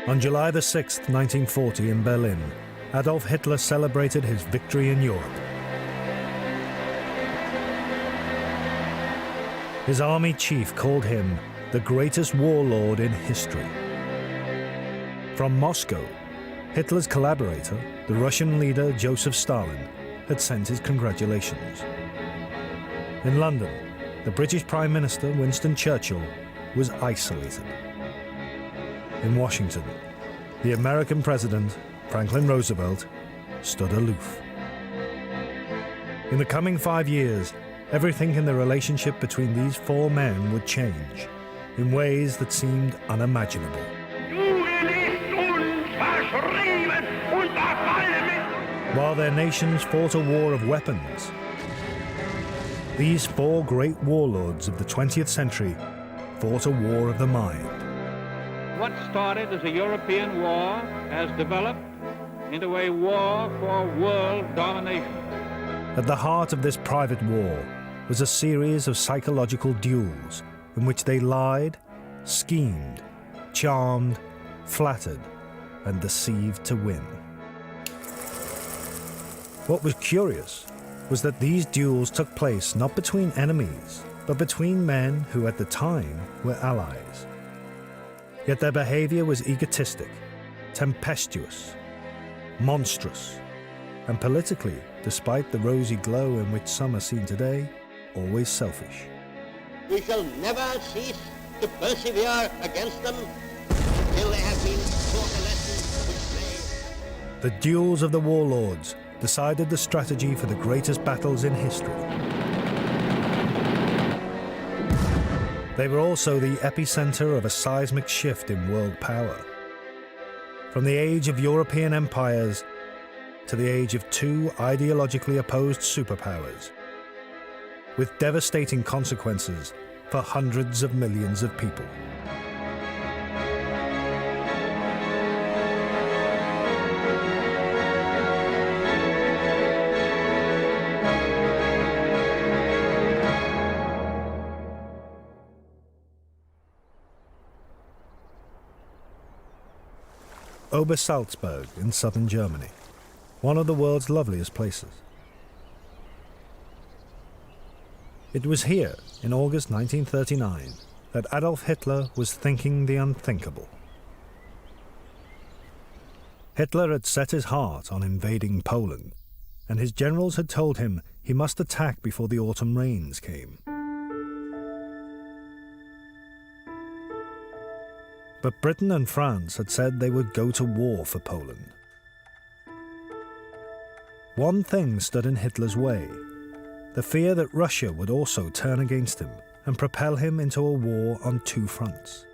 On July the 6th, 1940, in Berlin, Adolf Hitler celebrated his victory in Europe. His army chief called him the greatest warlord in history. From Moscow, Hitler's collaborator, the Russian leader Joseph Stalin, had sent his congratulations. In London, the British Prime Minister Winston Churchill was isolated. In Washington, the American President Franklin Roosevelt stood aloof. In the coming 5 years, everything in the relationship between these four men would change in ways that seemed unimaginable. While their nations fought a war of weapons, these four great warlords of the 20th century fought a war of the mind. What started as a European war has developed into a war for world domination. At the heart of this private war was a series of psychological duels in which they lied, schemed, charmed, flattered, and deceived to win. What was curious was that these duels took place not between enemies, but between men who at the time were allies. Yet their behavior was egotistic, tempestuous, monstrous, and politically, despite the rosy glow in which some are seen today, always selfish. We shall never cease to persevere against them till they have been taught a lesson which they... The duels of the warlords decided the strategy for the greatest battles in history. They were also the epicenter of a seismic shift in world power. From the age of European empires to the age of two ideologically opposed superpowers, with devastating consequences for hundreds of millions of people. Obersalzberg in southern Germany, one of the world's loveliest places. It was here, in August 1939, that Adolf Hitler was thinking the unthinkable. Hitler had set his heart on invading Poland, and his generals had told him he must attack before the autumn rains came. But Britain and France had said they would go to war for Poland. One thing stood in Hitler's way: the fear that Russia would also turn against him and propel him into a war on two fronts.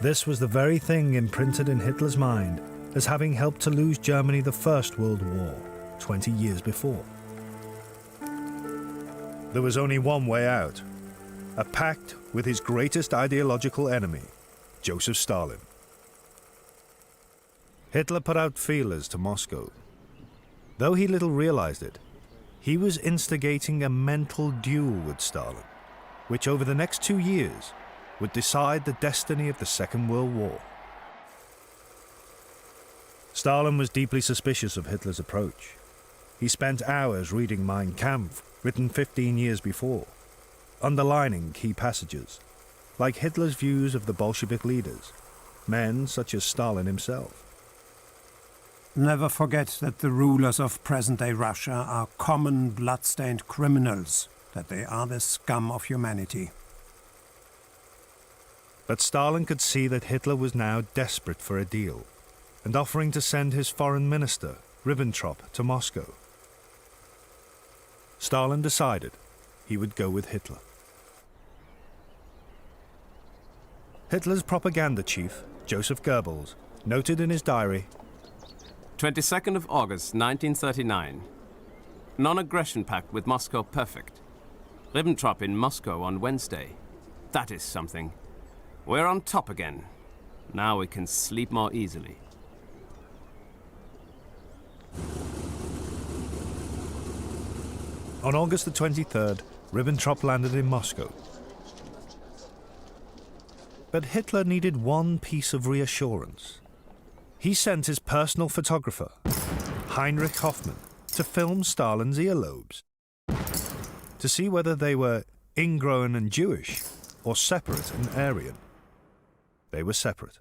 This was the very thing imprinted in Hitler's mind as having helped to lose Germany the First World War 20 years before. There was only one way out: a pact with his greatest ideological enemy, Joseph Stalin. Hitler put out feelers to Moscow. Though he little realized it, he was instigating a mental duel with Stalin, which over the next 2 years would decide the destiny of the Second World War. Stalin was deeply suspicious of Hitler's approach. He spent hours reading Mein Kampf, written 15 years before, underlining key passages, like Hitler's views of the Bolshevik leaders, men such as Stalin himself. Never forget that the rulers of present-day Russia are common blood-stained criminals, that they are the scum of humanity. But Stalin could see that Hitler was now desperate for a deal, and offering to send his foreign minister, Ribbentrop, to Moscow. Stalin decided he would go with Hitler. Hitler's propaganda chief, Joseph Goebbels, noted in his diary, 22nd of August, 1939. Non-aggression pact with Moscow perfect. Ribbentrop in Moscow on Wednesday. That is something. We're on top again. Now we can sleep more easily. On August the 23rd, Ribbentrop landed in Moscow, But Hitler needed one piece of reassurance. He sent his personal photographer, Heinrich Hoffmann, to film Stalin's earlobes, to see whether they were ingrown and Jewish or separate and Aryan. They were separate.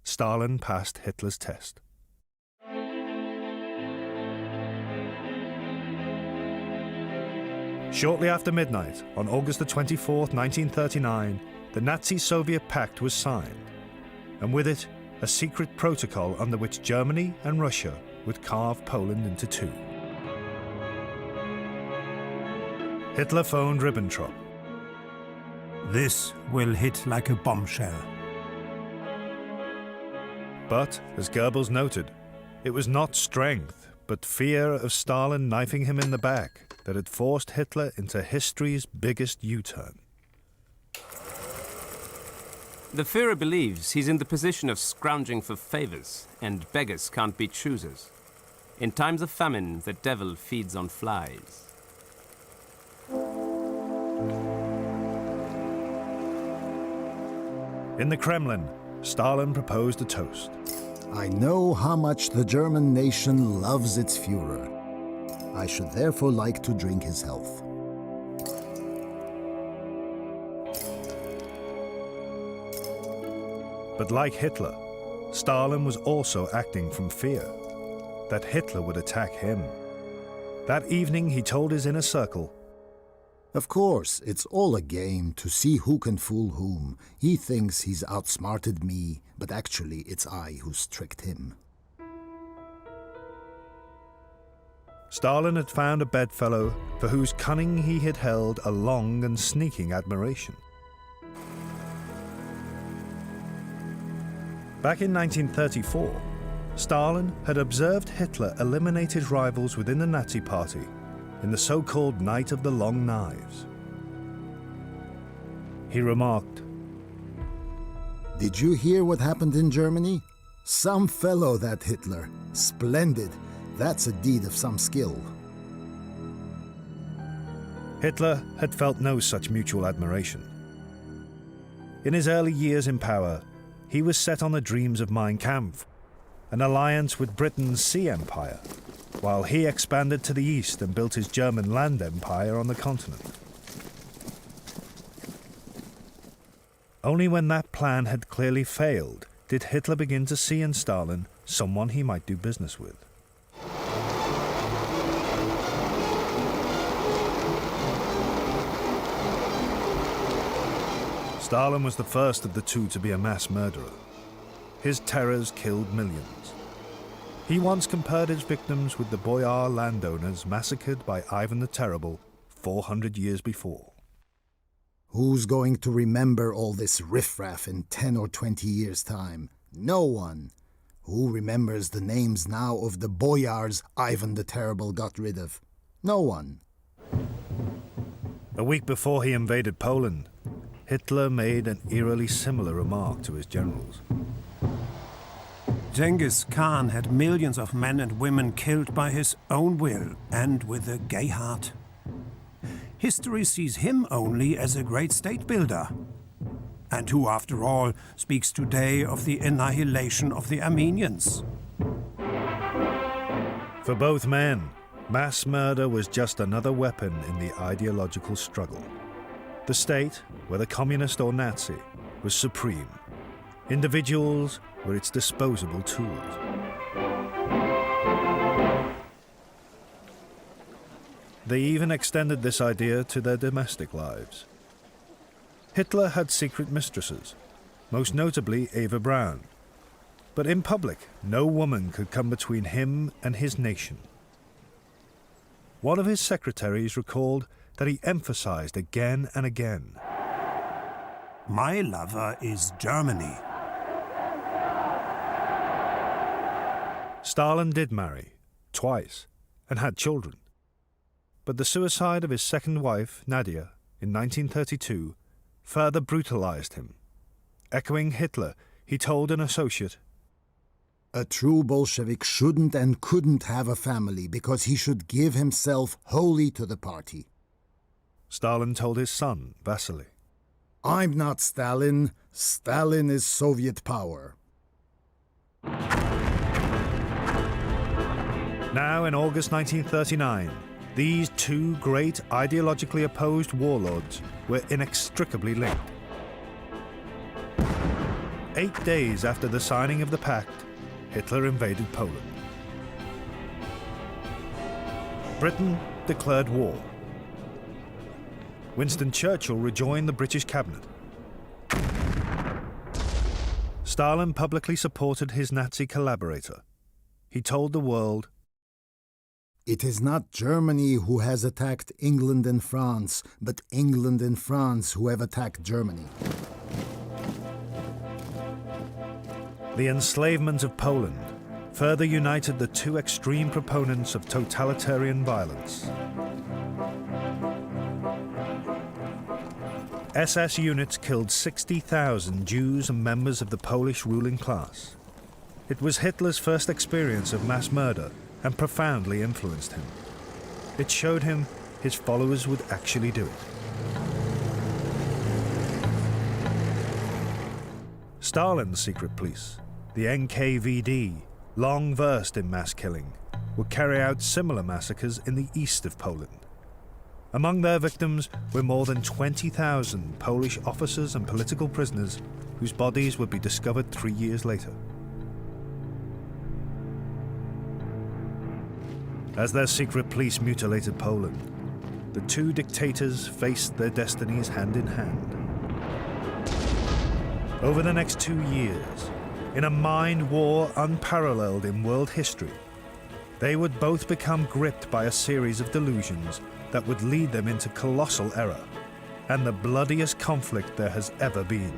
Stalin passed Hitler's test. Shortly after midnight, on August the 24th, 1939, the Nazi-Soviet pact was signed, and with it, a secret protocol under which Germany and Russia would carve Poland into two. Hitler phoned Ribbentrop. This will hit like a bombshell. But, as Goebbels noted, it was not strength, but fear of Stalin knifing him in the back that had forced Hitler into history's biggest U-turn. The Führer believes he's in the position of scrounging for favors, and beggars can't be choosers. In times of famine, the devil feeds on flies. In the Kremlin, Stalin proposed a toast. I know how much the German nation loves its Führer. I should therefore like to drink his health. But like Hitler, Stalin was also acting from fear that Hitler would attack him. That evening, he told his inner circle, Of course, it's all a game to see who can fool whom. He thinks he's outsmarted me, but actually it's I who's tricked him. Stalin had found a bedfellow for whose cunning he had held a long and sneaking admiration. Back in 1934, Stalin had observed Hitler eliminate his rivals within the Nazi Party in the so-called Night of the Long Knives. He remarked, Did you hear what happened in Germany? Some fellow, that Hitler. Splendid. That's a deed of some skill. Hitler had felt no such mutual admiration. In his early years in power, he was set on the dreams of Mein Kampf, an alliance with Britain's Sea Empire, while he expanded to the east and built his German land empire on the continent. Only when that plan had clearly failed did Hitler begin to see in Stalin someone he might do business with. Stalin was the first of the two to be a mass murderer. His terrors killed millions. He once compared his victims with the boyar landowners massacred by Ivan the Terrible 400 years before. Who's going to remember all this riffraff in 10 or 20 years' time? No one. Who remembers the names now of the boyars Ivan the Terrible got rid of? No one. A week before he invaded Poland, Hitler made an eerily similar remark to his generals. Genghis Khan had millions of men and women killed by his own will and with a gay heart. History sees him only as a great state builder. And who, after all, speaks today of the annihilation of the Armenians? For both men, mass murder was just another weapon in the ideological struggle. The state, whether communist or Nazi, was supreme. Individuals were its disposable tools. They even extended this idea to their domestic lives. Hitler had secret mistresses, most notably Eva Braun. But in public, no woman could come between him and his nation. One of his secretaries recalled that he emphasized again and again, My lover is Germany. Stalin did marry, twice, and had children. But the suicide of his second wife, Nadia, in 1932, further brutalized him. Echoing Hitler, he told an associate, A true Bolshevik shouldn't and couldn't have a family because he should give himself wholly to the party. Stalin told his son, Vasily, I'm not Stalin. Stalin is Soviet power. Now, in August 1939, these two great ideologically opposed warlords were inextricably linked. 8 days after the signing of the pact, Hitler invaded Poland. Britain declared war. Winston Churchill rejoined the British cabinet. Stalin publicly supported his Nazi collaborator. He told the world, It is not Germany who has attacked England and France, but England and France who have attacked Germany. the enslavement of Poland further united the two extreme proponents of totalitarian violence. SS units killed 60,000 Jews and members of the Polish ruling class. It was Hitler's first experience of mass murder and profoundly influenced him. It showed him his followers would actually do it. Stalin's secret police, the NKVD, long versed in mass killing, would carry out similar massacres in the east of Poland. Among their victims were more than 20,000 Polish officers and political prisoners whose bodies would be discovered 3 years later. As their secret police mutilated Poland, the two dictators faced their destinies hand in hand. Over the next 2 years, in a mind war unparalleled in world history, they would both become gripped by a series of delusions that would lead them into colossal error and the bloodiest conflict there has ever been.